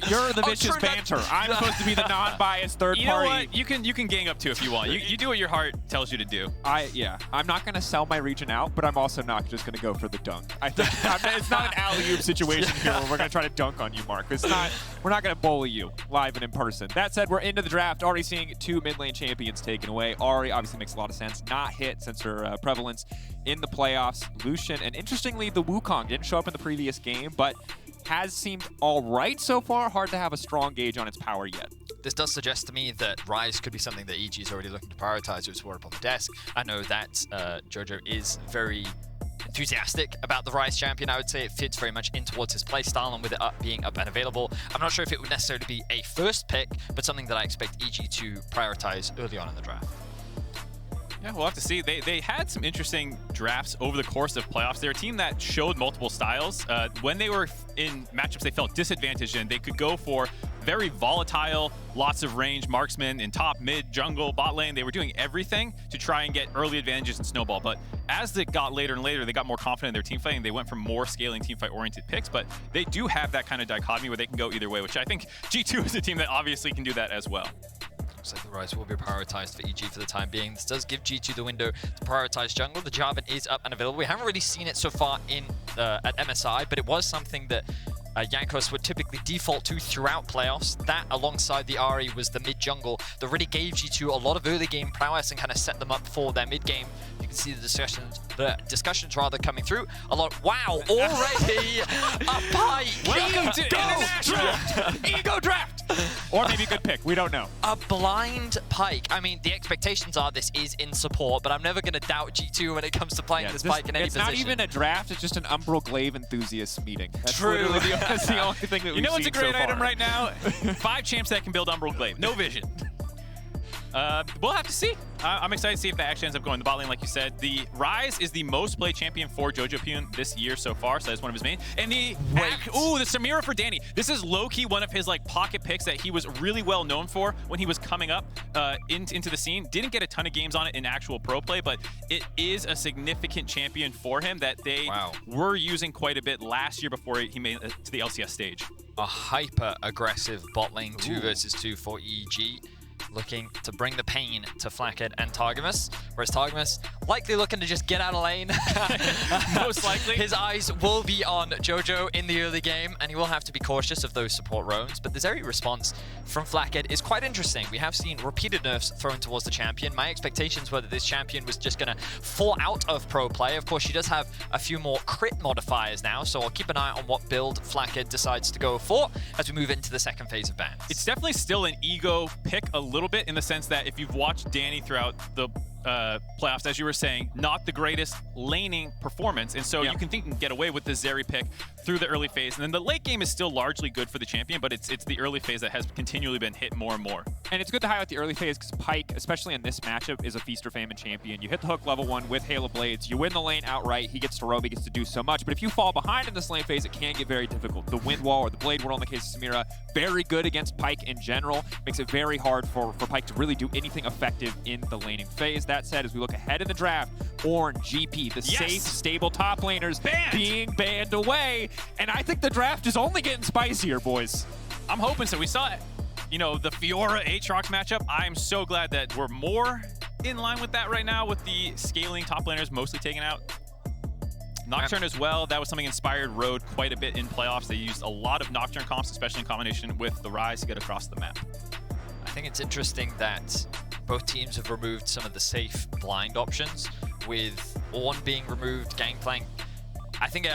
You're the vicious banter. I'm supposed to be the non-biased third party. You know what? You can gang up too if you want. You do what your heart tells you to do. Yeah. I'm not going to sell my region out, but I'm also not just going to go for the dunk. I think it's not an alley-oop situation here where we're going to try to dunk on you, Mark. It's not. We're not going to bully you live and in person. That said, we're into the draft. Already seeing 2 mid-lane champions taken away. Ahri obviously makes a lot of sense. Not hit since her prevalence in the playoffs. Lucian, and interestingly, the Wukong didn't show up in the previous game, but has seemed all right so far. Hard to have a strong gauge on its power yet. This does suggest to me that Ryze could be something that EG is already looking to prioritize. It was up on the desk. I know that Jojo is very enthusiastic about the Ryze champion. I would say it fits very much in towards his playstyle, and with it being up and available, I'm not sure if it would necessarily be a first pick, but something that I expect EG to prioritize early on in the draft. Yeah, we'll have to see. They had some interesting drafts over the course of playoffs. They're a team that showed multiple styles. When they were in matchups they felt disadvantaged in, they could go for very volatile, lots of range marksmen in top, mid, jungle, bot lane. They were doing everything to try and get early advantages in Snowball. But as it got later and later, they got more confident in their team fighting. They went for more scaling teamfight-oriented picks, but they do have that kind of dichotomy where they can go either way, which I think G2 is a team that obviously can do that as well. Looks like the Ryze will be prioritized for EG for the time being. This does give G2 the window to prioritize jungle. The Jarvan is up and available. We haven't really seen it so far in at MSI, but it was something that Jankos would typically default to throughout playoffs. That, alongside the Ahri, was the mid-jungle that really gave G2 a lot of early game prowess and kind of set them up for their mid-game. You can see the discussions rather coming through a lot. Wow, already a pike! Welcome to International Ego Draft! Or maybe a good pick. We don't know. A blind pike. I mean, the expectations are this is in support, but I'm never going to doubt G2 when it comes to playing this pike in any position. It's not even a draft. It's just an Umbral Glaive enthusiasts meeting. That's true. That's the only thing that we've seen so far. You know what's a great item right now? 5 champs that can build Umbral Glaive. No vision. We'll have to see. I'm excited to see if that actually ends up going the bot lane, like you said. The Ryze is the most played champion for Jojo Pyun this year so far, so that's one of his main. And the the Samira for Danny. This is low-key one of his like pocket picks that he was really well known for when he was coming up into the scene. Didn't get a ton of games on it in actual pro play, but it is a significant champion for him that they were using quite a bit last year before he made it to the LCS stage. A hyper-aggressive bot lane 2 versus 2 for EG. Looking to bring the pain to Flackhead and Targamas, whereas Targamas likely looking to just get out of lane. Most likely. His eyes will be on Jojo in the early game, and he will have to be cautious of those support roams. But the Zeri response from Flackhead is quite interesting. We have seen repeated nerfs thrown towards the champion. My expectations were that this champion was just going to fall out of pro play. Of course, she does have a few more crit modifiers now, so I'll keep an eye on what build Flackhead decides to go for as we move into the second phase of bans. It's definitely still an ego pick a little bit, in the sense that if you've watched Danny throughout the playoffs, as you were saying, not the greatest laning performance, and so you can think and get away with the Zeri pick through the early phase, and then the late game is still largely good for the champion, but it's the early phase that has continually been hit more and more. And it's good to highlight the early phase because Pyke, especially in this matchup, is a feast or famine champion. You hit the hook level 1 with Hail of Blades, you win the lane outright, he gets to roam, he gets to do so much, but if you fall behind in this lane phase, it can get very difficult. The wind wall or the blade wall in the case of Samira, very good against Pyke in general, makes it very hard for Pyke to really do anything effective in the laning phase. That said, as we look ahead in the draft, Ornn, GP, the safe, stable top laners being banned away, and I think the draft is only getting spicier, boys. I'm hoping so. We saw, you know, the Fiora Aatrox matchup. I'm so glad that we're more in line with that right now, with the scaling top laners mostly taken out. Nocturne as well, that was something inspired Road quite a bit in playoffs. They used a lot of Nocturne comps, especially in combination with the Ryze to get across the map. I think it's interesting that both teams have removed some of the safe blind options, with Ornn being removed, Gangplank. I think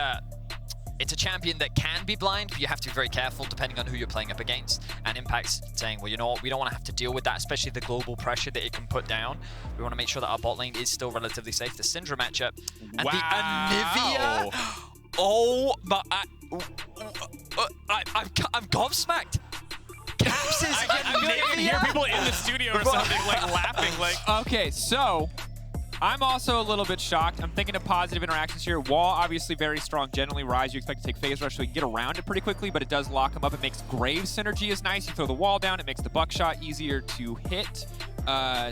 it's a champion that can be blind, but you have to be very careful depending on who you're playing up against. And Impact's saying, well, you know what, we don't want to have to deal with that, especially the global pressure that it can put down. We want to make sure that our bot lane is still relatively safe. The Syndra matchup and the Anivia. Oh, but I'm gobsmacked. Caps is I feel like I can hear people in the studio or something like laughing. Like, okay, so I'm also a little bit shocked. I'm thinking of positive interactions here. Wall, obviously very strong. Generally, Ryze, you expect to take phase rush so you can get around it pretty quickly, but it does lock him up. It makes Graves synergy is nice. You throw the wall down, it makes the buckshot easier to hit.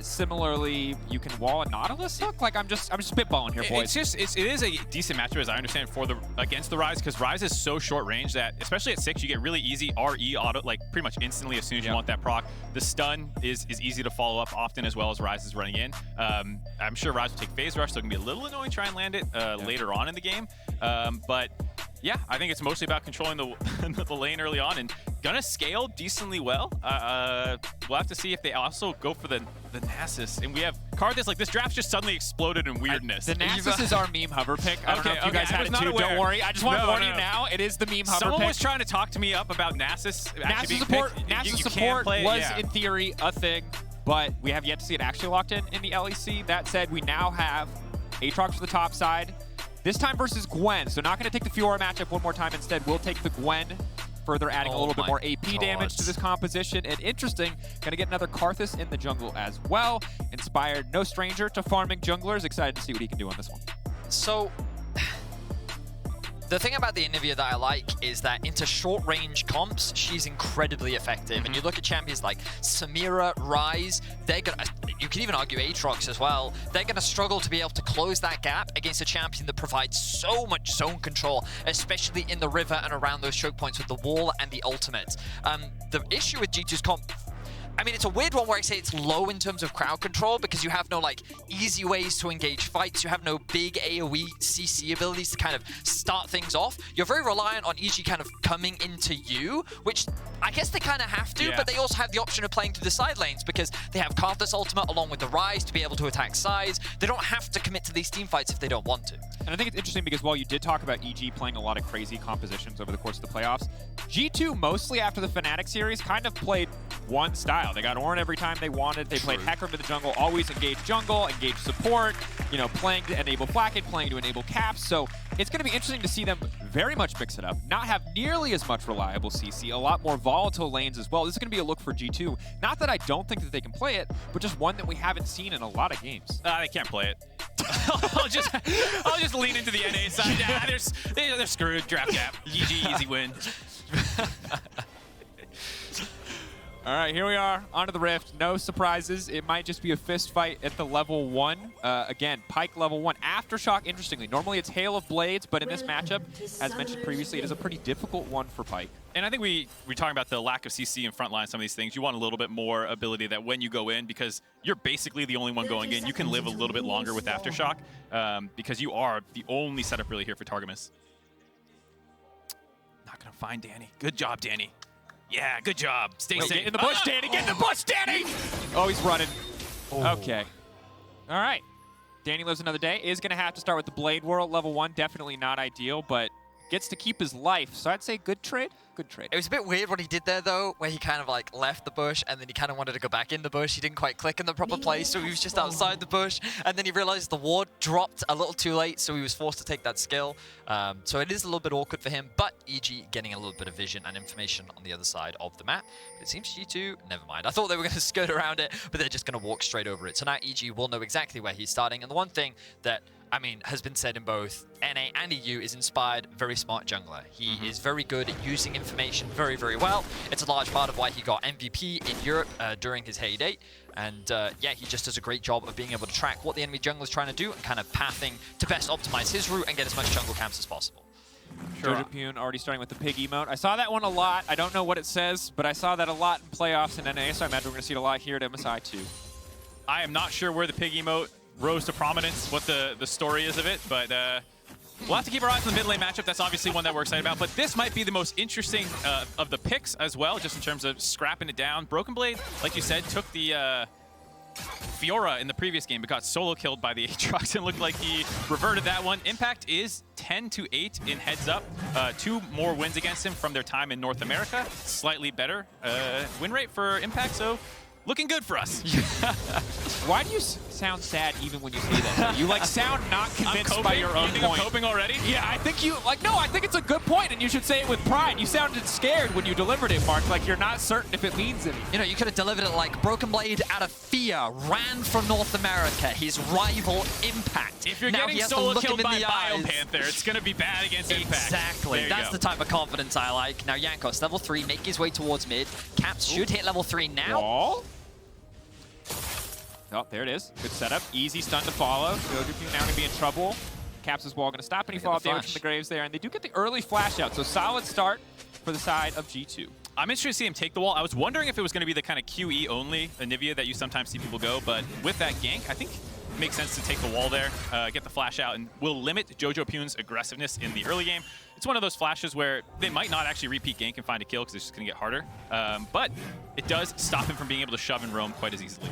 Similarly, you can wall a Nautilus hook. Like I'm just spitballing here, boys. It is a decent matchup as I understand for against the Rise, because Rise is so short range that especially at 6 you get really easy RE auto, like pretty much instantly as soon as you want that proc. The stun is easy to follow up often as well as Rise is running in. I'm sure Rise will take phase rush, so it can be a little annoying to try and land it later on in the game. But yeah, I think it's mostly about controlling the the lane early on and gonna scale decently well. We'll have to see if they also go for the Nasus. And we have Karthus, like this draft just suddenly exploded in weirdness. The Nasus is our meme hover pick. I don't know if you guys had it too. Don't worry. I just want to warn you now. It is the meme hover pick. Someone was trying to talk to me up about Nasus. Nasus support was in theory a thing, but we have yet to see it actually locked in the LEC. That said, we now have Aatrox for the top side. This time versus Gwen, so not going to take the Fiora matchup one more time. Instead, we'll take the Gwen, further adding a little bit more AP damage to this composition. And interesting, going to get another Karthus in the jungle as well. Inspired, no stranger to farming junglers. Excited to see what he can do on this one. So, the thing about the Anivia that I like is that into short-range comps, she's incredibly effective. And you look at champions like Samira, Rise, they're gonna, you can even argue Aatrox as well, they're gonna struggle to be able to close that gap against a champion that provides so much zone control, especially in the river and around those choke points with the wall and the ultimate. The issue with G2's comp, I mean, it's a weird one where I say it's low in terms of crowd control because you have no like easy ways to engage fights. You have no big AoE CC abilities to kind of start things off. You're very reliant on EG kind of coming into you, which I guess they kind of have to, but they also have the option of playing through the side lanes because they have Karthus ultimate along with the Rise to be able to attack sides. They don't have to commit to these team fights if they don't want to. And I think it's interesting because while you did talk about EG playing a lot of crazy compositions over the course of the playoffs, G2 mostly after the Fnatic series kind of played one style. They got Ornn every time they wanted. They played Hecarim to the jungle, always engage jungle, engage support, you know, playing to enable Flacket, playing to enable Caps. So it's going to be interesting to see them very much mix it up, not have nearly as much reliable CC, a lot more volatile lanes as well. This is going to be a look for G2. Not that I don't think that they can play it, but just one that we haven't seen in a lot of games. They can't play it. I'll just lean into the NA side. They're screwed. Draft gap. GG, easy win. All right, here we are, onto the Rift. No surprises. It might just be a fist fight at the level 1. Again, Pyke level 1. Aftershock, interestingly. Normally it's Hail of Blades, but in this matchup, as mentioned previously, it is a pretty difficult one for Pyke. And I think we're talking about the lack of CC in frontline, some of these things. You want a little bit more ability that when you go in, because you're basically the only one going in, you can live a little bit longer with Aftershock, because you are the only setup really here for Targamas. Not going to find Danny. Good job, Danny. Yeah, good job. Stay safe. Get in the bush, Danny! Get in the bush, Danny! Oh, he's running. Oh. Okay. All right. Danny lives another day. Is going to have to start with the Blade World level 1. Definitely not ideal, but gets to keep his life. So I'd say good trade. Good trade. It was a bit weird what he did there, though, where he kind of like left the bush and then he kind of wanted to go back in the bush. He didn't quite click in the proper place, so he was just outside the bush. And then he realized the ward dropped a little too late, so he was forced to take that skill. So it is a little bit awkward for him, but EG getting a little bit of vision and information on the other side of the map. But it seems G2, never mind. I thought they were going to skirt around it, but they're just going to walk straight over it. So now EG will know exactly where he's starting. And the one thing that, I mean, has been said in both NA and EU is Inspired, very smart jungler. He is very good at using information very, very well. It's a large part of why he got MVP in Europe during his heyday. And yeah, he just does a great job of being able to track what the enemy jungler is trying to do and kind of pathing to best optimize his route and get as much jungle camps as possible. Sure. Jojo already starting with the pig emote. I saw that one a lot. I don't know what it says, but I saw that a lot in playoffs in NA, so I imagine we're going to see it a lot here at MSI too. I am not sure where the pig emote rose to prominence, what the story is of it, but we'll have to keep our eyes on the mid lane matchup. That's obviously one that we're excited about, but this might be the most interesting of the picks as well, just in terms of scrapping it down. Broken Blade, like you said, took the Fiora in the previous game, but got solo killed by the Aatrox and looked like he reverted that one. Impact is 10-8 in heads up. 2 more wins against him from their time in North America. Slightly better win rate for Impact, so looking good for us. Why do you sound sad even when you say that? You like sound not convinced by your own point. point. I'm coping already? Yeah, I think you, like, no, I think it's a good point, and you should say it with pride. You sounded scared when you delivered it, Mark, like you're not certain if it means anything. You know, you could have delivered it like Broken Blade out of fear, ran from North America, his rival Impact. If you're now getting solo killed by Biopanther, it's going to be bad against Impact. Exactly. That's the type of confidence I like. Now, Jankos, level 3, make his way towards mid. Caps should hit level 3 now. Wall? Oh, there it is. Good setup. Easy stun to follow. JoJoPuyn now going to be in trouble. Caps' wall going to stop any fall damage from the Graves there. And they do get the early flash out. So solid start for the side of G2. I'm interested to see him take the wall. I was wondering if it was going to be the kind of QE only Anivia that you sometimes see people go. But with that gank, I think it makes sense to take the wall there, get the flash out, and will limit JoJoPuyn's aggressiveness in the early game. It's one of those flashes where they might not actually repeat gank and find a kill because it's just going to get harder. But it does stop him from being able to shove and roam quite as easily.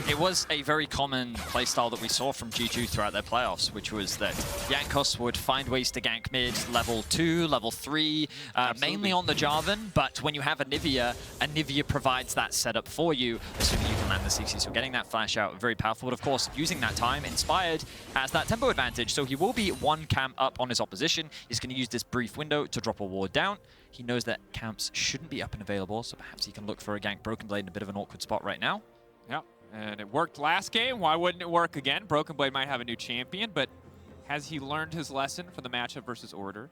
It was a very common playstyle that we saw from G2 throughout their playoffs, which was that Jankos would find ways to gank mid level 2, level 3, mainly on the Jarvan, but when you have Anivia, Anivia provides that setup for you, assuming you can land the CC. So getting that flash out, very powerful, but of course, using that time, Inspired has that tempo advantage, so he will be one camp up on his opposition. He's going to use this brief window to drop a ward down. He knows that camps shouldn't be up and available, so perhaps he can look for a gank Broken Blade in a bit of an awkward spot right now. Yep, and it worked last game. Why wouldn't it work again? Broken Blade might have a new champion, but has he learned his lesson for the matchup versus Order?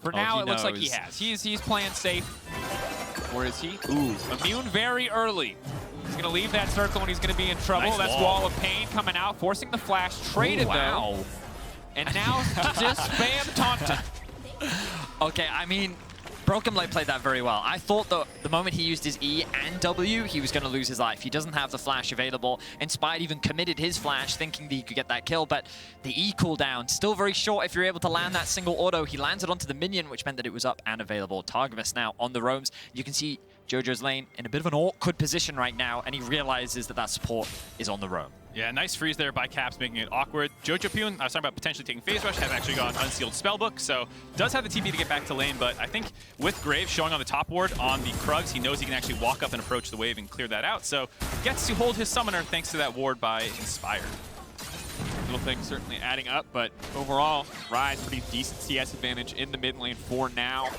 For now, it looks like he has. He's playing safe. Or is he? Ooh, immune very early. He's going to leave that circle and he's going to be in trouble. Nice That's wall. Wall of Pain coming out, forcing the flash. Traded, though. And now just spam taunting. Okay, I mean, Broken Blade played that very well. I thought that the moment he used his E and W, he was going to lose his life. He doesn't have the flash available. Inspired even committed his flash, thinking that he could get that kill, but the E cooldown, still very short if you're able to land that single auto. He lands it onto the minion, which meant that it was up and available. Targamas now on the roams. You can see Jojo's lane in a bit of an awkward position right now, and he realizes that that support is on the roam. Yeah, nice freeze there by Caps, making it awkward. JoJoPuyn, I was talking about potentially taking Phase Rush, has actually got Unsealed Spellbook, so does have the TP to get back to lane, but I think with Graves showing on the top ward on the Krugs, he knows he can actually walk up and approach the wave and clear that out, so gets to hold his summoner thanks to that ward by Inspired. Little things certainly adding up, but overall, Rise pretty decent CS advantage in the mid lane for now.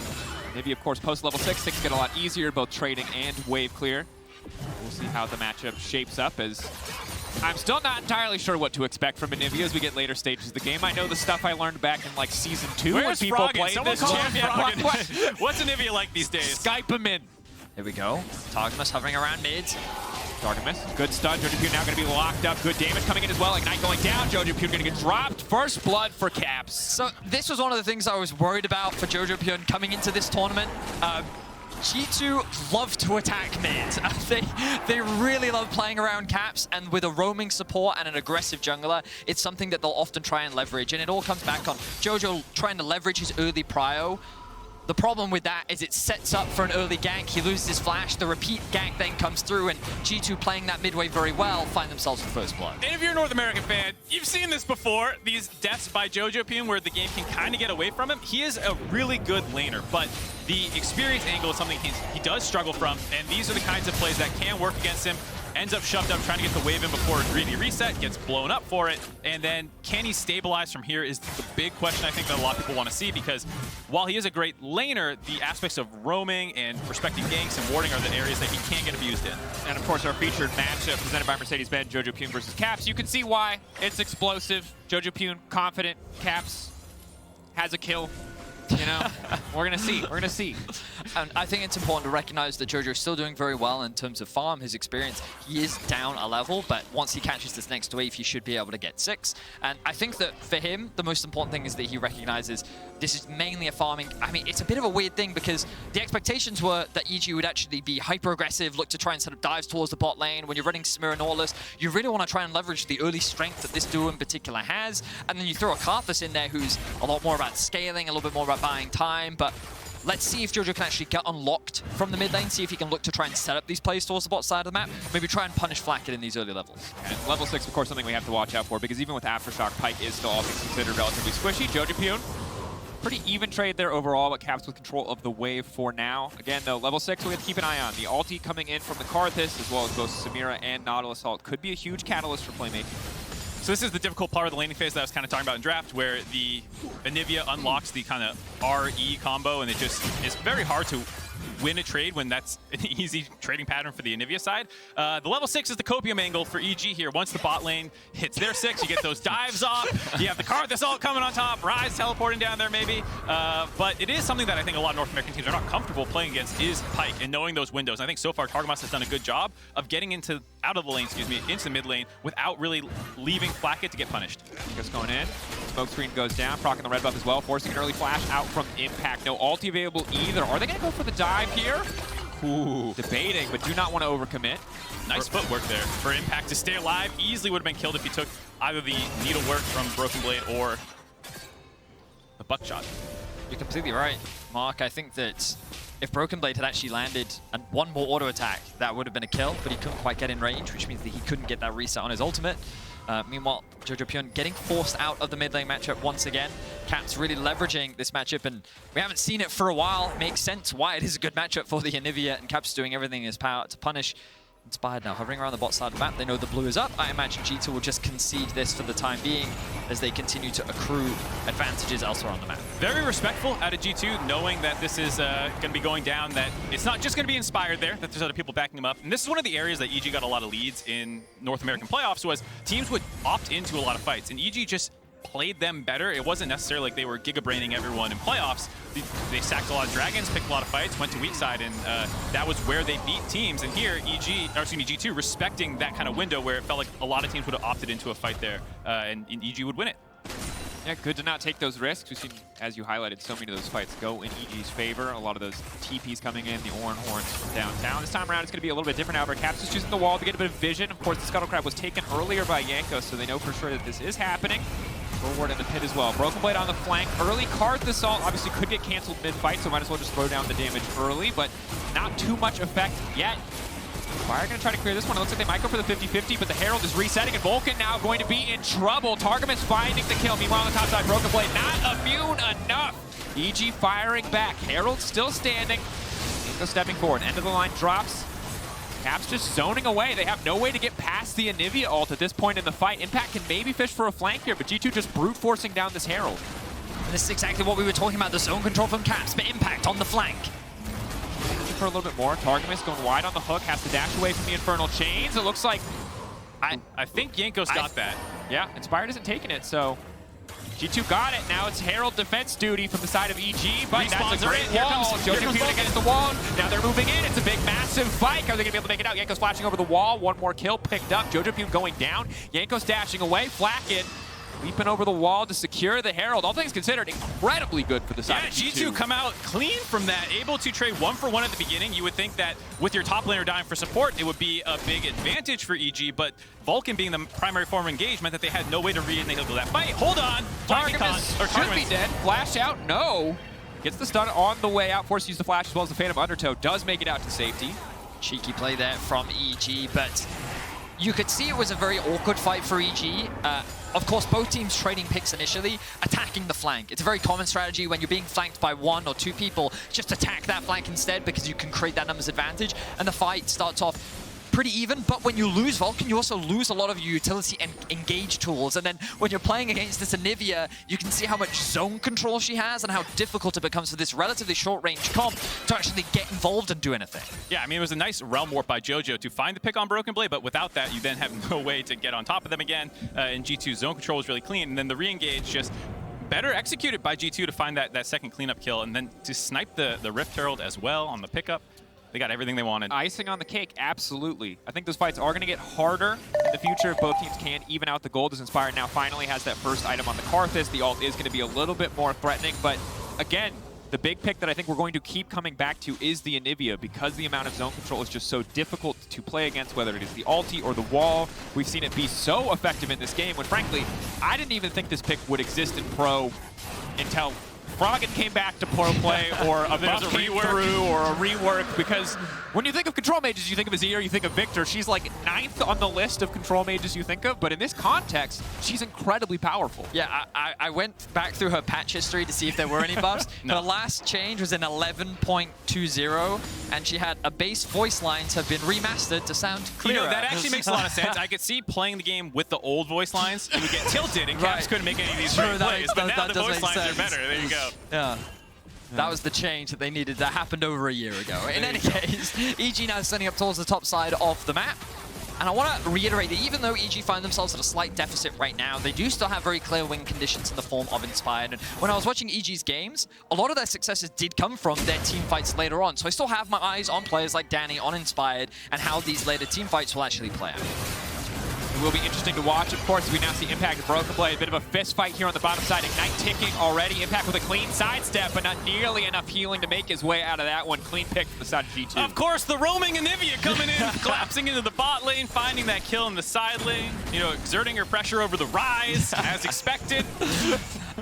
Maybe, of course, post level 6, things get a lot easier, both trading and wave clear. We'll see how the matchup shapes up, as I'm still not entirely sure what to expect from Anivia as we get later stages of the game. I know the stuff I learned back in like Season 2 Where's when people Froggen? played Someone this call champion. Froggen. What's Anivia like these days? Skype him in. Here we go. Targamas hovering around mid. Targamas, good stun. JoJoPuyn now going to be locked up. Good damage coming in as well. Ignite going down. JoJoPuyn going to get dropped. First blood for Caps. So this was one of the things I was worried about for JoJoPuyn coming into this tournament. G2 love to attack mid. They really love playing around Caps, and with a roaming support and an aggressive jungler, it's something that they'll often try and leverage, and it all comes back on Jojo trying to leverage his early prio. The problem with that is it sets up for an early gank. He loses his flash, the repeat gank then comes through, and G2 playing that mid wave very well find themselves with first blood. And if you're a North American fan, you've seen this before, these deaths by JoJoPuyn where the game can kind of get away from him. He is a really good laner, but the experience angle is something he does struggle from, and these are the kinds of plays that can work against him. Ends up shoved up, trying to get the wave in before a greedy reset, gets blown up for it, and then can he stabilize from here is the big question I think that a lot of people want to see, because while he is a great laner, the aspects of roaming and respecting ganks and warding are the areas that he can't get abused in. And of course, our featured matchup presented by Mercedes-Benz, JoJoPuyn versus Caps. You can see why it's explosive. JoJoPuyn confident, Caps has a kill. You know, we're going to see. We're going to see. And I think it's important to recognize that Jojo is still doing very well in terms of farm, his experience. He is down a level, but once he catches this next wave, he should be able to get 6. And I think that for him, the most important thing is that he recognizes this is mainly a farming. I mean, it's a bit of a weird thing because the expectations were that EG would actually be hyper-aggressive, look to try and set up dives towards the bot lane. When you're running Samira and Orlus, you really want to try and leverage the early strength that this duo in particular has. And then you throw a Karthus in there who's a lot more about scaling, a little bit more about buying time, but let's see if Jojo can actually get unlocked from the mid lane, see if he can look to try and set up these plays towards the bot side of the map, maybe try and punish Flacket in these early levels. And level 6, of course, something we have to watch out for, because even with Aftershock, Pyke is still all things considered relatively squishy. JoJoPuyn, pretty even trade there overall, but Caps with control of the wave for now. Again, though, level 6 we have to keep an eye on. The ulti coming in from the Karthus, as well as both Samira and Nautilus Ult, could be a huge catalyst for playmaking. So this is the difficult part of the laning phase that I was kind of talking about in draft, where the Anivia unlocks the kind of RE combo, and it just is very hard to win a trade when that's an easy trading pattern for the Anivia side. The level 6 is the copium angle for EG here. Once the bot lane hits their 6, you get those dives off. You have the card that's all coming on top. Ryze teleporting down there maybe. But it is something that I think a lot of North American teams are not comfortable playing against is Pyke and knowing those windows. I think so far Targamas has done a good job of getting out of the lane, into the mid lane without really leaving Flacket to get punished. Just going in. Smoke screen goes down, proccing the red buff as well, forcing an early flash out from Impact. No ulti available either. Are they going to go for the dive here? Ooh, debating, but do not want to overcommit. Nice footwork there for Impact to stay alive. Easily would have been killed if he took either the needlework from Broken Blade or the buckshot. You're completely right, Mark. I think that if Broken Blade had actually landed and one more auto attack, that would have been a kill, but he couldn't quite get in range, which means that he couldn't get that reset on his ultimate. Meanwhile, Jojo getting forced out of the mid lane matchup once again. Caps really leveraging this matchup, and we haven't seen it for a while. Makes sense why it is a good matchup for the Anivia, and Caps doing everything in his power to punish. Inspired now, hovering around the bot side of the map. They know the blue is up. I imagine G2 will just concede this for the time being as they continue to accrue advantages elsewhere on the map. Very respectful out of G2, knowing that this is going to be going down, that it's not just going to be Inspired there, that there's other people backing him up. And this is one of the areas that EG got a lot of leads in North American playoffs, was teams would opt into a lot of fights, and EG just played them better. It wasn't necessarily like they were giga-braining everyone in playoffs. They sacked a lot of dragons, picked a lot of fights, went to weak side, and that was where they beat teams. And here, G2 respecting that kind of window where it felt like a lot of teams would have opted into a fight there, and EG would win it. Yeah, good to not take those risks. We've seen, as you highlighted, so many of those fights go in EG's favor. A lot of those TPs coming in, the Oran Horns from downtown. This time around, it's going to be a little bit different. However, Caps is choosing the wall to get a bit of vision. Of course, the Scuttle Crab was taken earlier by Yanko, so they know for sure that this is happening. Forward in the pit as well. Broken Blade on the flank. Early card the assault obviously could get canceled mid-fight, so might as well just throw down the damage early, but not too much effect yet. Fire going to try to clear this one. It looks like they might go for the 50-50, but the Herald is resetting, and Vulcan now going to be in trouble. Targamas finding the kill. Meanwhile, on the top side, Broken Blade not immune enough. EG firing back. Herald still standing. Yanko stepping forward. End of the line drops. Caps just zoning away. They have no way to get past the Anivia ult at this point in the fight. Impact can maybe fish for a flank here, but G2 just brute forcing down this Herald. And this is exactly what we were talking about, the zone control from Caps, but Impact on the flank. For a little bit more. Targamas going wide on the hook, has to dash away from the Infernal Chains. It looks like... I think Yanko's got that. Yeah, Inspired isn't taking it, so... G2 got it. Now it's Herald defense duty from the side of EG, but that's a great wall. Jojo against the wall. Now they're moving in. It's a big, massive fight. Are they going to be able to make it out? Yanko's flashing over the wall. One more kill picked up. Jojo going down. Yanko's dashing away. Flacket leaping over the wall to secure the Herald. All things considered, incredibly good for the side of G2. G2 come out clean from that, able to trade 1-for-1 at the beginning. You would think that with your top laner dying for support, it would be a big advantage for EG, but Vulcan being the primary form of engagement, that they had no way to re-enable that fight. Hold on! Targamas should be dead. Flash out, no. Gets the stun on the way out, forced to use the flash as well as the Phantom Undertow. Does make it out to safety. Cheeky play there from EG, but you could see it was a very awkward fight for EG. Of course, both teams trading picks initially, attacking the flank. It's a very common strategy when you're being flanked by 1 or 2 people. Just attack that flank instead because you can create that numbers advantage. And the fight starts off pretty even, but when you lose Vulcan, you also lose a lot of your utility and engage tools. And then when you're playing against this Anivia, you can see how much zone control she has and how difficult it becomes for this relatively short-range comp to actually get involved and do anything. Yeah, I mean, it was a nice realm warp by Jojo to find the pick on Broken Blade, but without that, you then have no way to get on top of them again. And G2's zone control was really clean, and then the re-engage just better executed by G2 to find that second cleanup kill, and then to snipe the Rift Herald as well on the pickup. They got everything they wanted. Icing on the cake, absolutely. I think those fights are going to get harder in the future if both teams can even out the gold, as Inspired now finally has that first item on the Karthus. The ult is going to be a little bit more threatening, but again, the big pick that I think we're going to keep coming back to is the Anivia, because the amount of zone control is just so difficult to play against, whether it is the ulti or the wall. We've seen it be so effective in this game when, frankly, I didn't even think this pick would exist in Pro until Froggen came back to pro play, or a buff came through, or a rework, because when you think of control mages, you think of Azir, you think of Victor. She's like 9th on the list of control mages you think of, but in this context, she's incredibly powerful. Yeah, I went back through her patch history to see if there were any buffs. No. The last change was in 11.20, and she had a base voice lines have been remastered to sound clearer. You know, that actually makes a lot of sense. I could see playing the game with the old voice lines, you would get tilted, and Caps couldn't make any of these great plays, but now the voice lines are better. There you go. Yeah. That was the change that they needed that happened over a year ago. In any case, EG now standing up towards the top side of the map. And I want to reiterate that even though EG find themselves at a slight deficit right now, they do still have very clear win conditions in the form of Inspired. And when I was watching EG's games, a lot of their successes did come from their team fights later on. So I still have my eyes on players like Danny, on Inspired, and how these later team fights will actually play out. It will be interesting to watch, of course, as we now see Impact and Broken Blade. A bit of a fist fight here on the bottom side. Ignite ticking already. Impact with a clean sidestep, but not nearly enough healing to make his way out of that one. Clean pick from the side of G2. Of course, the roaming Anivia coming in, collapsing into the bot lane, finding that kill in the side lane, you know, exerting her pressure over the Rise, as expected.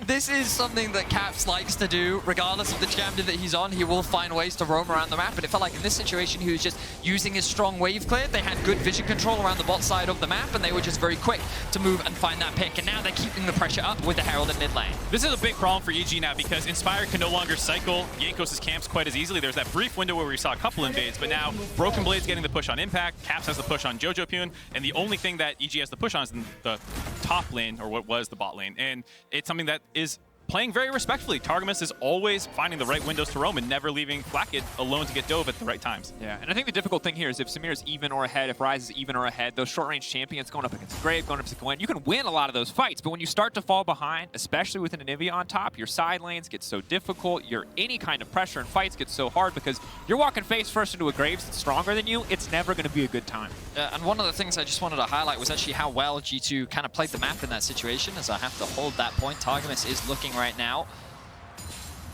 This is something that Caps likes to do. Regardless of the champion that he's on, he will find ways to roam around the map. And it felt like in this situation, he was just using his strong wave clear. They had good vision control around the bot side of the map, and they were just very quick to move and find that pick. And now they're keeping the pressure up with the Herald in mid lane. This is a big problem for EG now because Inspired can no longer cycle Jankos' camps quite as easily. There's that brief window where we saw a couple invades, but now Broken Blade's getting the push on Impact, Caps has the push on JoJoPyun, and the only thing that EG has the push on is the top lane, or what was the bot lane. And it's something that is playing very respectfully. Targamas is always finding the right windows to roam and never leaving Flakked alone to get dove at the right times. Yeah, and I think the difficult thing here is if Samir is even or ahead, if Rise is even or ahead, those short-range champions going up against Grave, going up against Gwen, you can win a lot of those fights, but when you start to fall behind, especially with an Anivia on top, your side lanes get so difficult, any kind of pressure in fights gets so hard because you're walking face first into a Graves that's stronger than you, it's never going to be a good time. And one of the things I just wanted to highlight was actually how well G2 kind of played the map in that situation, as I have to hold that point. Targamas is looking right now.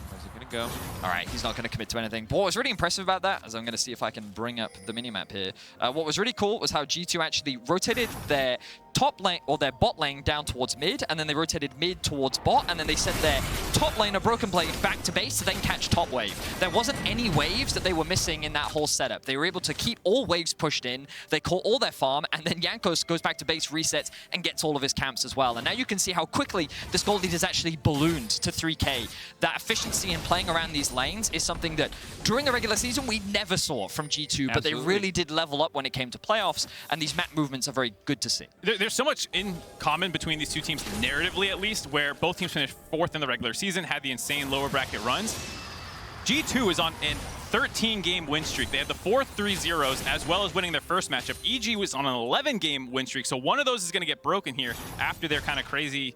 Where's he going to go? All right, he's not going to commit to anything. But what was really impressive about that, as I'm going to see if I can bring up the minimap here, what was really cool was how G2 actually rotated their top lane, or their bot lane down towards mid, and then they rotated mid towards bot, and then they sent their top lane, a Broken Blade, back to base to then catch top wave. There wasn't any waves that they were missing in that whole setup. They were able to keep all waves pushed in, they caught all their farm, and then Jankos goes back to base, resets, and gets all of his camps as well. And now you can see how quickly this gold lead has actually ballooned to 3K. That efficiency in playing around these lanes is something that during the regular season we never saw from G2, but they really did level up when it came to playoffs, and these map movements are very good to see. There's so much in common between these two teams, narratively at least, where both teams finished 4th in the regular season, had the insane lower bracket runs. G2 is on an 13-game win streak. They had the 4 3-0s as well as winning their first matchup. EG was on an 11-game win streak, so one of those is going to get broken here after their kind of crazy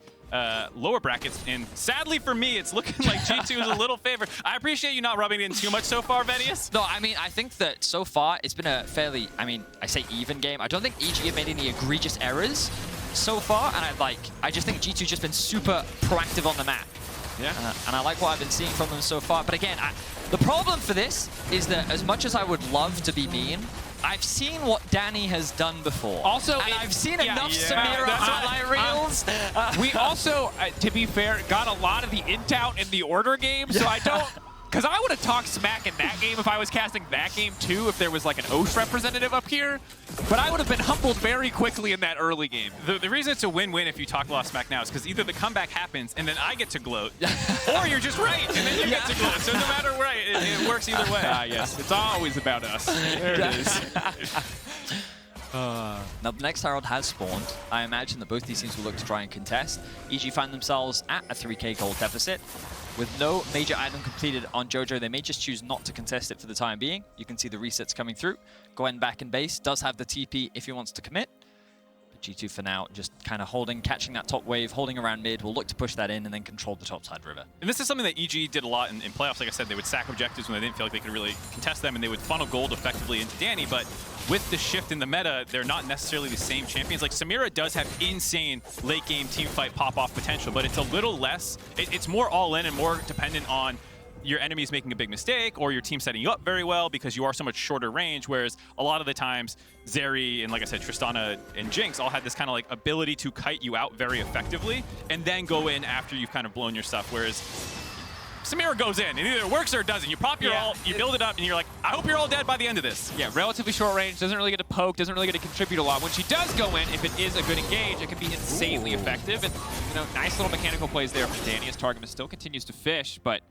lower brackets. And sadly for me, it's looking like G2 is a little favored. I appreciate you not rubbing it in too much so far, Venius. No, I mean, I think that so far it's been a fairly, I say even game. I don't think EG have made any egregious errors so far, and I just think G2 just been super proactive on the map. Yeah. And I like what I've been seeing from them so far. But again, the problem for this is that as much as I would love to be mean, I've seen what Danny has done before. Also, and I've seen enough Samira highlight reels. We also, to be fair, got a lot of the int out in the order game, so I don't... Because I would have talked smack in that game if I was casting that game too, if there was like an Osh representative up here. But I would have been humbled very quickly in that early game. The reason it's a win-win if you talk a lot of smack now is because either the comeback happens and then I get to gloat, or you're just right and then you get to gloat. So no matter what, it works either way. Yes, it's always about us. There it is. Now, the next Herald has spawned. I imagine that both these teams will look to try and contest. EG find themselves at a 3K gold deficit. With no major item completed on JoJo, they may just choose not to contest it for the time being. You can see the resets coming through. Gwen back in base, does have the TP if he wants to commit. But G2 for now, just kind of holding, catching that top wave, holding around mid. Will look to push that in and then control the top side river. And this is something that EG did a lot in playoffs. Like I said, they would sack objectives when they didn't feel like they could really contest them, and they would funnel gold effectively into Danny. But with the shift in the meta, they're not necessarily the same champions. Like, Samira does have insane late-game teamfight pop-off potential, but it's a little less. It's more all-in and more dependent on your enemies making a big mistake or your team setting you up very well because you are so much shorter range, whereas a lot of the times Zeri and, like I said, Tristana and Jinx all had this kind of like ability to kite you out very effectively and then go in after you've kind of blown your stuff, whereas Samira goes in. It either works or it doesn't. You pop your ult, you build it up, and you're like, I hope you're all dead by the end of this. Yeah, relatively short range, doesn't really get to poke, doesn't really get to contribute a lot. When she does go in, if it is a good engage, it can be insanely effective. And, you know, nice little mechanical plays there from Danny as Targamas still continues to fish, but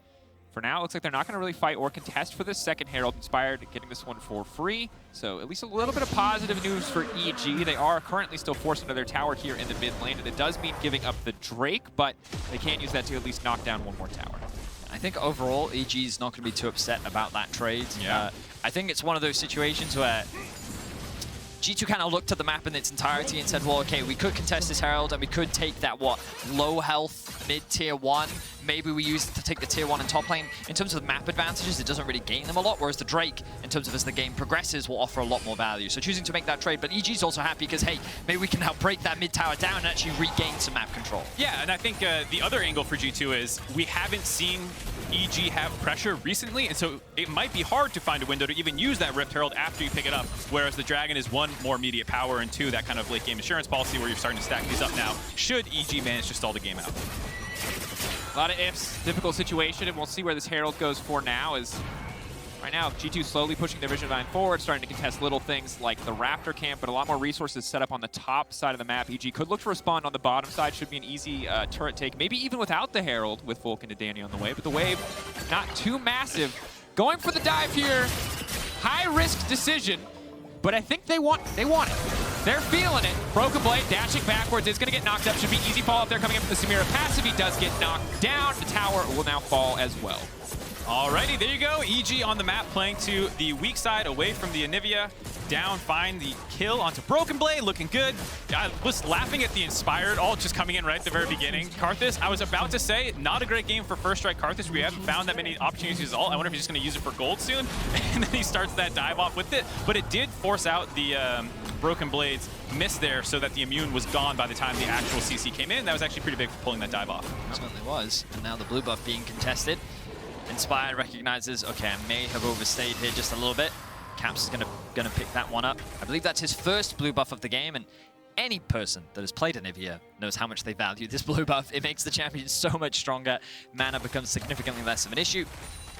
for now, it looks like they're not going to really fight or contest for this second Herald. Inspired getting this one for free. So at least a little bit of positive news for EG. They are currently still forced into their tower here in the mid lane, and it does mean giving up the Drake, but they can use that to at least knock down one more tower. I think overall, EG is not going to be too upset about that trade. Yeah. I think it's one of those situations where G2 kind of looked at the map in its entirety and said, well, okay, we could contest this Herald and we could take that, low health mid-tier 1. Maybe we use it to take the tier 1 in top lane. In terms of map advantages, it doesn't really gain them a lot, whereas the Drake, in terms of as the game progresses, will offer a lot more value. So choosing to make that trade, but EG's also happy because, hey, maybe we can now break that mid tower down and actually regain some map control. Yeah, and I think the other angle for G2 is we haven't seen EG have pressure recently, and so it might be hard to find a window to even use that Rift Herald after you pick it up, whereas the Dragon is 1, more immediate power, and 2, that kind of late game insurance policy where you're starting to stack these up now, should EG manage to stall the game out. A lot of ifs, difficult situation, and we'll see where this Herald goes for now. Is right now, G2 slowly pushing their Vision Vine forward, starting to contest little things like the Raptor camp, but a lot more resources set up on the top side of the map. EG could look to respond on the bottom side, should be an easy turret take, maybe even without the Herald with Vulcan and Danny on the way, but the wave not too massive. Going for the dive here, high-risk decision, but I think they want it. They're feeling it. Broken Blade dashing backwards is going to get knocked up. Should be easy fall up there coming up with the Samira passive. He does get knocked down. The tower will now fall as well. Alrighty, there you go. EG on the map playing to the weak side away from the Anivia. Down, find the kill onto Broken Blade, looking good. I was laughing at the Inspired all just coming in right at the very beginning. Karthus, I was about to say, not a great game for First Strike Karthus. We haven't found that many opportunities to use ult. I wonder if he's just going to use it for gold soon. And then he starts that dive off with it. But it did force out the Broken Blade's miss there so that the immune was gone by the time the actual CC came in. That was actually pretty big for pulling that dive off. It certainly was. And now the blue buff being contested. Inspired recognizes, okay, I may have overstayed here just a little bit. Caps is gonna pick that one up. I believe that's his first blue buff of the game, and any person that has played Anivia knows how much they value this blue buff. It makes the champion so much stronger. Mana becomes significantly less of an issue,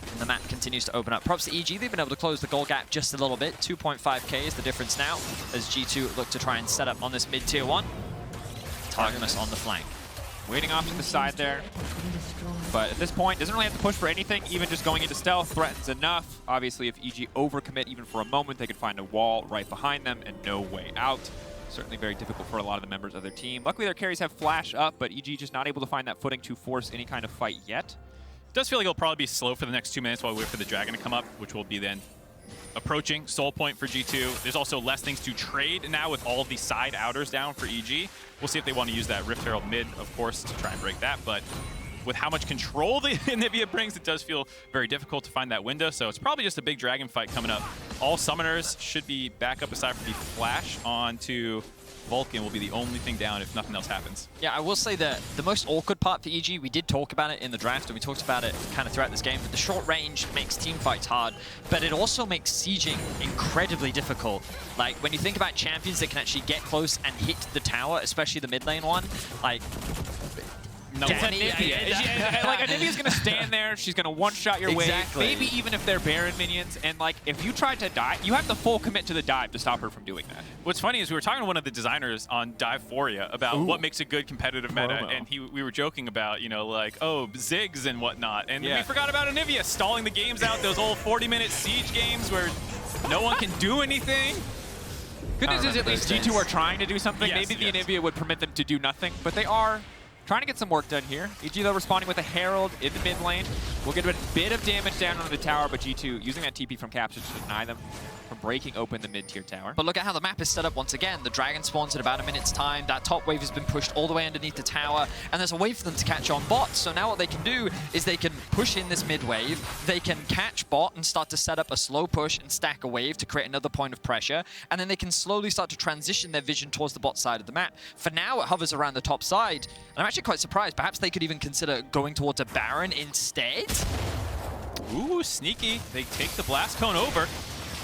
and the map continues to open up. Props to EG, they've been able to close the goal gap just a little bit. 2.5k is the difference now, as G2 look to try and set up on this mid-tier 1. Targamas on the flank. Waiting off to the side there. But at this point, doesn't really have to push for anything. Even just going into stealth threatens enough. Obviously, if EG overcommit even for a moment, they could find a wall right behind them and no way out. Certainly very difficult for a lot of the members of their team. Luckily, their carries have flash up, but EG just not able to find that footing to force any kind of fight yet. It does feel like it'll probably be slow for the next 2 minutes while we wait for the Dragon to come up, which will be then approaching soul point for G2. There's also less things to trade now with all of the side outers down for EG. We'll see if they want to use that Rift Herald mid, of course, to try and break that, but with how much control the Anivia brings, it does feel very difficult to find that window, so it's probably just a big Dragon fight coming up. All summoners should be back up aside from the flash onto Vulcan will be the only thing down if nothing else happens. Yeah, I will say that the most awkward part for EG, we did talk about it in the draft, and we talked about it kind of throughout this game, but the short range makes team fights hard, but it also makes sieging incredibly difficult. Like, when you think about champions that can actually get close and hit the tower, especially the mid lane one, like... No, Danny, it's Anivia. Like, Anivia's going to stand there. She's going to one-shot your wave. Maybe even if they're Baron minions. And, like, if you tried to dive, you have to full commit to the dive to stop her from doing that. What's funny is we were talking to one of the designers on Diveforia about what makes a good competitive meta. And we were joking about, you know, like, oh, Ziggs and whatnot. And we forgot about Anivia stalling the games out, those old 40-minute siege games where no one can do anything. Good news is at least G2 are trying to do something. Yes, Maybe the Anivia would permit them to do nothing, but they are trying to get some work done here. EG, though, responding with a Herald in the mid lane. We'll get a bit of damage down onto the tower, but G2 using that TP from Caps to deny them from breaking open the mid-tier tower. But look at how the map is set up once again. The Dragon spawns in about a minute's time. That top wave has been pushed all the way underneath the tower, and there's a wave for them to catch on bot. So now what they can do is they can push in this mid wave. They can catch bot and start to set up a slow push and stack a wave to create another point of pressure. And then they can slowly start to transition their vision towards the bot side of the map. For now, it hovers around the top side. And I'm actually quite surprised. Perhaps they could even consider going towards a Baron instead. Ooh, sneaky. They take the Blast Cone over.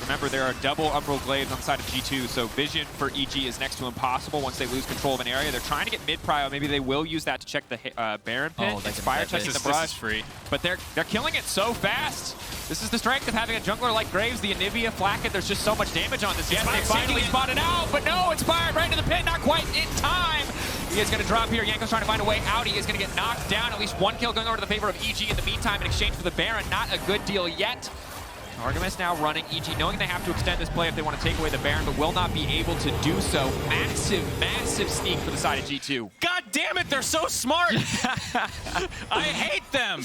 Remember, there are double Umbral Glaives on the side of G2, so vision for EG is next to impossible once they lose control of an area. They're trying to get mid-prio. Maybe they will use that to check the Baron pit. Inspire touches the brush. This is free. But they're killing it so fast. This is the strength of having a jungler like Graves, the Anivia, Flacket. There's just so much damage on this. Yes, they finally spotted out, but no, Inspired right into the pit, not quite in time. He is going to drop here. Yanko's trying to find a way out. He is going to get knocked down. At least one kill going over to the favor of EG in the meantime in exchange for the Baron. Not a good deal yet. Targamas now running, EG knowing they have to extend this play if they want to take away the Baron, but will not be able to do so. Massive, massive sneak for the side of G2. God damn! damn it, they're so smart. I hate them.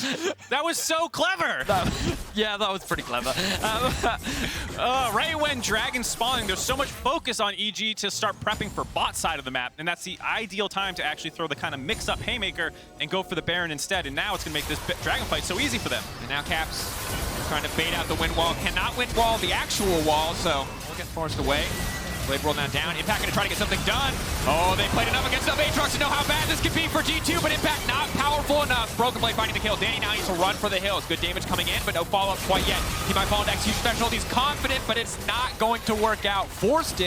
That was so clever. Yeah, that was pretty clever. Right when Dragon's spawning, there's so much focus on EG to start prepping for bot side of the map, and that's the ideal time to actually throw the kind of mix-up Haymaker and go for the Baron instead, and now it's going to make this Dragon fight so easy for them. And now Caps trying to bait out the wind wall. Cannot wind wall the actual wall, so we'll get forced away. Blade roll now down. Impact going to try to get something done. Oh, they played enough against the Aatrox to know how bad this could be for G2, but Impact not powerful enough. Broken Blade finding the kill. Danny now needs to run for the hills. Good damage coming in, but no follow-up quite yet. He might fall into execution special. He's confident, but it's not going to work out. Forced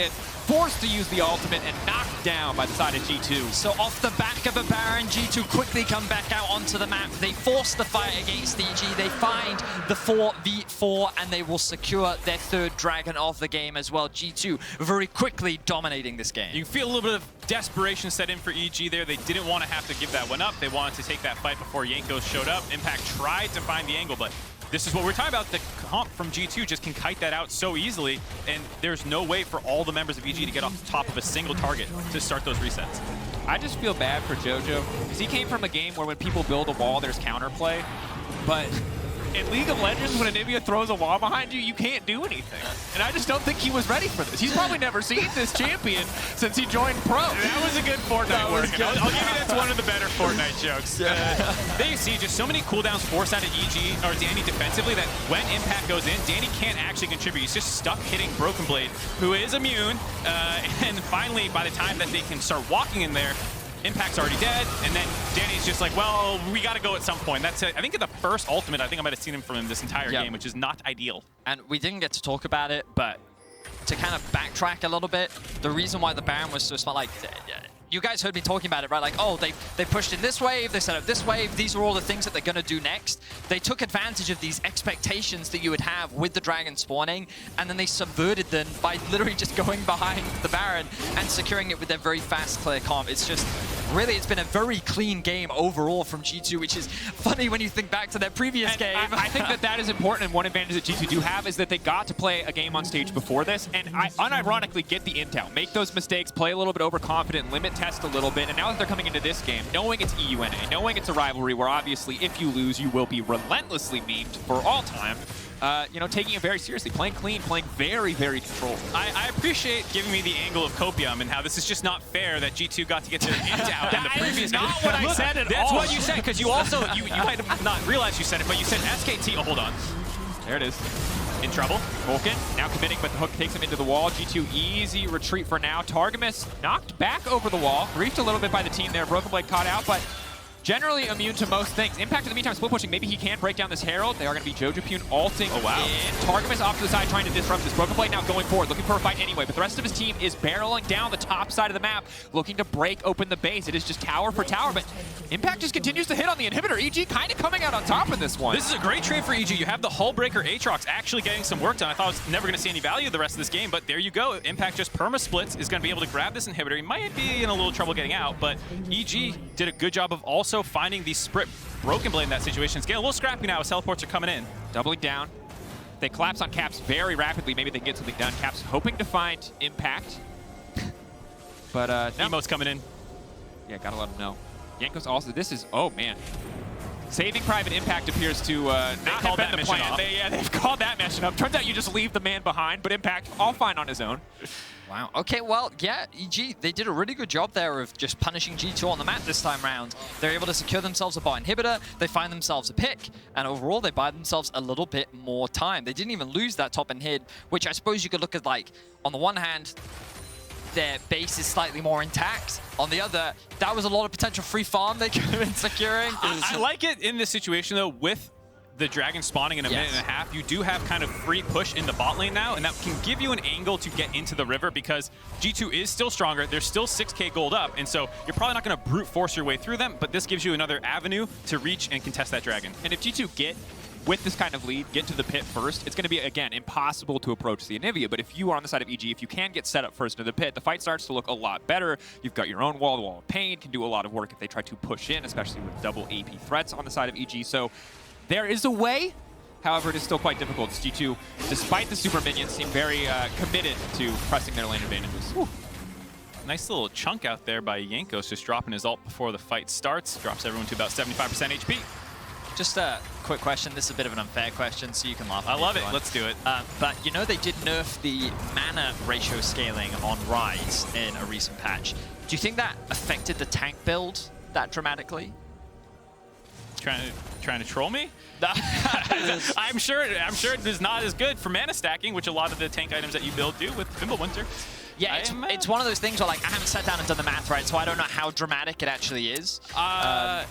to use the ultimate and knocked down by the side of G2. So off the back of a Baron, G2 quickly come back out onto the map. They force the fight against EG. They find the 4v4, and they will secure their third Dragon of the game as well. G2 very quickly dominating this game. You can feel a little bit of desperation set in for EG there. They didn't want to have to give that one up. They wanted to take that fight before Jankos showed up. Impact tried to find the angle, but this is what we're talking about. The comp from G2 just can kite that out so easily, and there's no way for all the members of EG to get off the top of a single target to start those resets. I just feel bad for JoJo, because he came from a game where when people build a wall, there's counterplay, but in League of Legends, when Anivia throws a wall behind you, you can't do anything. And I just don't think he was ready for this. He's probably never seen this champion since he joined Pro. That was a good Fortnite work. I'll give you that's one of the better Fortnite jokes. Yeah. There you see just so many cooldowns forced out of EG or Danny defensively that when Impact goes in, Danny can't actually contribute. He's just stuck hitting Broken Blade, who is immune. And finally, by the time that they can start walking in there, Impact's already dead, and then Danny's just like, well, we got to go at some point. That's it. I think in the first ultimate, I think I might have seen him from him this entire game, which is not ideal. And we didn't get to talk about it, but to kind of backtrack a little bit, the reason why the Baron was so smart, like, you guys heard me talking about it, right? Like, oh, they pushed in this wave, they set up this wave, these are all the things that they're going to do next. They took advantage of these expectations that you would have with the Dragon spawning, and then they subverted them by literally just going behind the Baron and securing it with their very fast clear comp. It's just, really, it's been a very clean game overall from G2, which is funny when you think back to their previous game. I think that is important, and one advantage that G2 do have is that they got to play a game on stage before this, and I unironically get the intel. Make those mistakes, play a little bit overconfident, limit test a little bit, and now that they're coming into this game, knowing it's EUNA, knowing it's a rivalry where obviously if you lose, you will be relentlessly memed for all time, you know, taking it very seriously, playing clean, playing very, very controlled. I appreciate giving me the angle of Copium and how this is just not fair that G2 got to get their int out in the previous game. Not what I said at all. That's what you said, because you also, you might have not realized you said it, but you said SKT. Oh, hold on. There it is. In trouble. Vulcan now committing, but the hook takes him into the wall. G2 easy retreat for now. Targamas knocked back over the wall. Griefed a little bit by the team there. Broken Blade caught out, but generally immune to most things. Impact in the meantime split pushing. Maybe he can break down this Herald. They are going to be JoJo ulting in. Targamas off to the side trying to disrupt this. Broken Blade now going forward, looking for a fight anyway, but the rest of his team is barreling down the top side of the map, looking to break open the base. It is just tower for tower, but Impact just continues to hit on the inhibitor. EG kind of coming out on top in this one. This is a great trade for EG. You have the Hullbreaker Aatrox actually getting some work done. I thought I was never going to see any value the rest of this game, but there you go. Impact just perma-splits, is going to be able to grab this inhibitor. He might be in a little trouble getting out, but EG did a good job of also finding the Sprit Broken Blade in that situation. It's getting a little scrappy now as teleports are coming in. Doubling down. They collapse on Caps very rapidly. Maybe they can get something done. Caps hoping to find Impact. But no. Emo's coming in. Yeah, gotta let him know. Jankos also, this is, oh man. Saving Private Impact appears to not have been the plan. They've called that mission up. Turns out you just leave the man behind, but Impact all fine on his own. Wow. Okay, well, yeah, EG, they did a really good job there of just punishing G2 on the map this time round. They're able to secure themselves a bot inhibitor, they find themselves a pick, and overall they buy themselves a little bit more time. They didn't even lose that top inhib, which I suppose you could look at like, on the one hand, their base is slightly more intact. On the other, that was a lot of potential free farm they could have been securing. I like it in this situation, though, with the Dragon spawning in a minute and a half. You do have kind of free push in the bot lane now, and that can give you an angle to get into the river because G2 is still stronger. They're still 6k gold up, and so you're probably not going to brute force your way through them, but this gives you another avenue to reach and contest that Dragon. And if G2 get with this kind of lead, get to the pit first, it's going to be, again, impossible to approach the Anivia. But if you are on the side of EG, if you can get set up first into the pit, the fight starts to look a lot better. You've got your own wall of pain, can do a lot of work if they try to push in, especially with double AP threats on the side of EG. So there is a way. However, it is still quite difficult. G2, despite the super minions, seem very committed to pressing their lane advantages. Whew. nice little chunk out there by Jankos, just dropping his ult before the fight starts. Drops everyone to about 75% HP. Just a quick question. This is a bit of an unfair question, so you can laugh at me. I love it. Let's do it. But you know they did nerf the mana ratio scaling on Rise in a recent patch. Do you think that affected the tank build that dramatically? Trying to troll me? I'm sure it is not as good for mana stacking, which a lot of the tank items that you build do with Fimbulwinter. Yeah, it's one of those things where, like, I haven't sat down and done the math, right? So I don't know how dramatic it actually is. I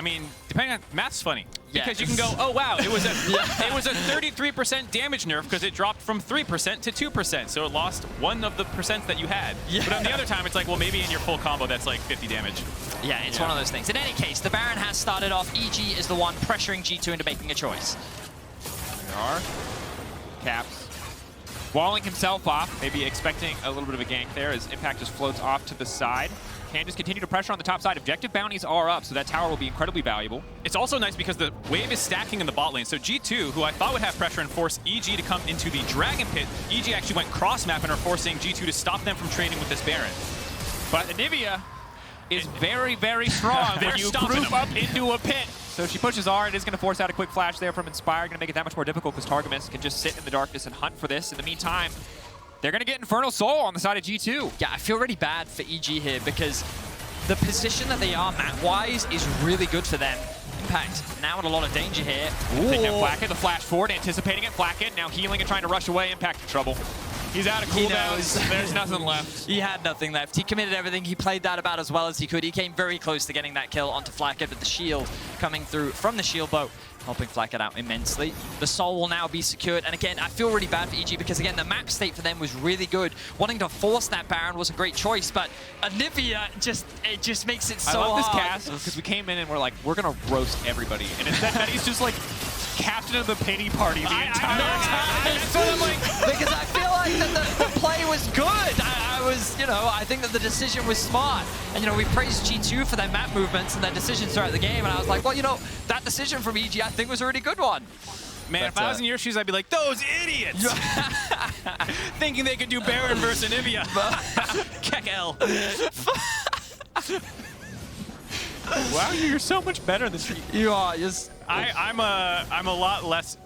mean, depending on math's funny. Yeah. Because you can go, oh wow, it was a 33% damage nerf because it dropped from 3% to 2%, so it lost one of the percents that you had. Yeah. But on the other time, it's like, well, maybe in your full combo that's like 50 damage. Yeah, it's one of those things. In any case, the Baron has started off. EG is the one pressuring G2 into making a choice. There are Caps walling himself off, maybe expecting a little bit of a gank there as Impact just floats off to the side. Can just continue to pressure on the top side. Objective bounties are up, so that tower will be incredibly valuable. It's also nice because the wave is stacking in the bot lane. So G2, who I thought would have pressure and force EG to come into the Dragon Pit, EG actually went cross-map and are forcing G2 to stop them from trading with this Baron. But Anivia is very, very strong when you group up into a pit. So she pushes R. It is going to force out a quick flash there from Inspire. Going to make it that much more difficult because Targamas can just sit in the darkness and hunt for this. In the meantime, they're going to get Infernal Soul on the side of G2. Yeah, I feel really bad for EG here because the position that they are map-wise is really good for them. Impact now in a lot of danger here. They have Flacket, the flash forward, anticipating it. Flacket now healing and trying to rush away. Impact in trouble. He's out of cooldowns. There's nothing left. He had nothing left. He committed everything. He played that about as well as he could. He came very close to getting that kill onto Flacket, but the shield coming through from the shield boat, helping Flacket out immensely. The soul will now be secured. And again, I feel really bad for EG because, again, the map state for them was really good. Wanting to force that Baron was a great choice, but Anivia just makes it so hard. I love this cast because we came in and we're like, we're going to roast everybody. And instead, he's just like captain of the pity party the entire time. That's what I'm like, because I feel like that the play was good. I think that the decision was smart. And, we praised G2 for their map movements and their decisions throughout the game. And I was like, well, that decision from EG I think was a really good one. Man, if I was in your shoes, I'd be like, those idiots! Thinking they could do Baron versus Anivia. Kekel. Wow, you're so much better than you are. I'm a lot less.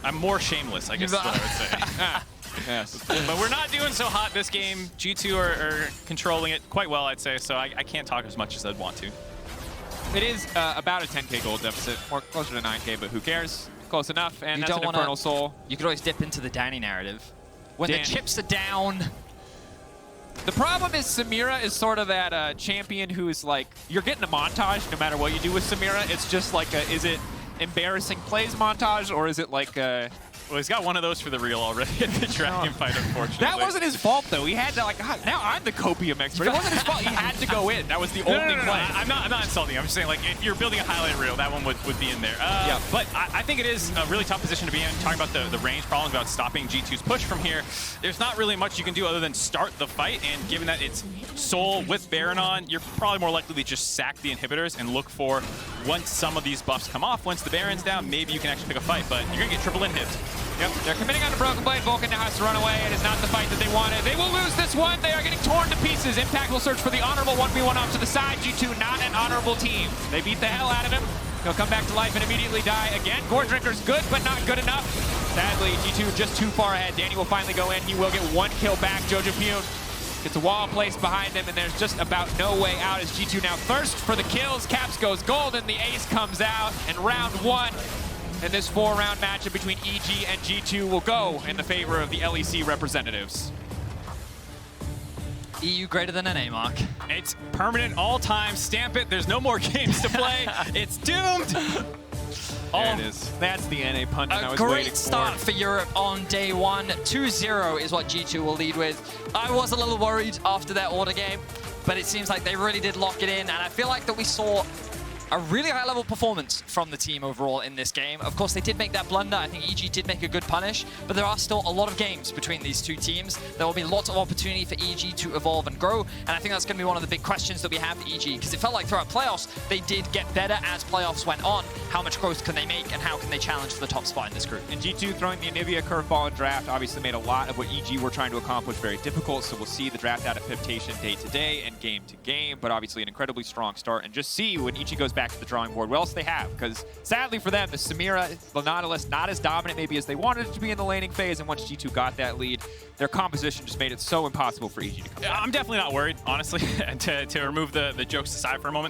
I'm more shameless, I guess is what I would say. Yes. But we're not doing so hot this game. G2 are controlling it quite well, I'd say, so I can't talk as much as I'd want to. It is about a 10k gold deficit, more closer to 9k, but who cares? Close enough, and that's an Infernal Soul. You could always dip into the Danny narrative. When the chips are down. The problem is Samira is sort of that champion who's like, you're getting a montage no matter what you do with Samira. It's just like, is it embarrassing plays montage, or is it like well, he's got one of those for the real already in the Dragon fight, unfortunately. That wasn't his fault, though. He had to, now I'm the copium expert. It wasn't his fault. He had to go in. That was the only play. I'm not insulting. I'm just saying, like, if you're building a highlight reel, that one would be in there. Yeah. But I think it is a really tough position to be in. Talking about the range problem, about stopping G2's push from here, there's not really much you can do other than start the fight. And given that it's Soul with Baron on, you're probably more likely to just sack the inhibitors and look for, once some of these buffs come off, once the Baron's down, maybe you can actually pick a fight. But you're going to get triple inhibs. Yep, they're committing on a Broken Blade. Vulcan now has to run away. It is not the fight that they wanted. They will lose this one. They are getting torn to pieces. Impact will search for the honorable 1v1 off to the side. G2 not an honorable team. They beat the hell out of him. He'll come back to life and immediately die again. Gore Drinker's good, but not good enough. Sadly, G2 just too far ahead. Danny will finally go in. He will get one kill back. Jojo Pune gets a wall placed behind him, and there's just about no way out as G2 now thirst for the kills. Caps goes gold, and the ace comes out. And round one. And this 4-round matchup between EG and G2 will go in the favor of the LEC representatives. EU greater than NA, Mark. It's permanent, all-time, stamp it. There's no more games to play. It's doomed. There it is. That's the NA pundit I was waiting for. A great start for Europe on day one. 2-0 is what G2 will lead with. I was a little worried after that order game, but it seems like they really did lock it in, and I feel like that we saw a really high-level performance from the team overall in this game. Of course, they did make that blunder. I think EG did make a good punish, but there are still a lot of games between these two teams. There will be lots of opportunity for EG to evolve and grow, and I think that's going to be one of the big questions that we have for EG, because it felt like throughout playoffs, they did get better as playoffs went on. How much growth can they make, and how can they challenge for the top spot in this group? And G2 throwing the Anivia curveball in draft obviously made a lot of what EG were trying to accomplish very difficult, so we'll see the draft adaptation day to day and game to game, but obviously an incredibly strong start, and just see when EG goes back to the drawing board, what else they have, because sadly for them, the Samira, the Nautilus, not as dominant maybe as they wanted it to be in the laning phase, and once G2 got that lead, their composition just made it so impossible for EG to come back. I'm definitely not worried, honestly, to remove the jokes aside for a moment.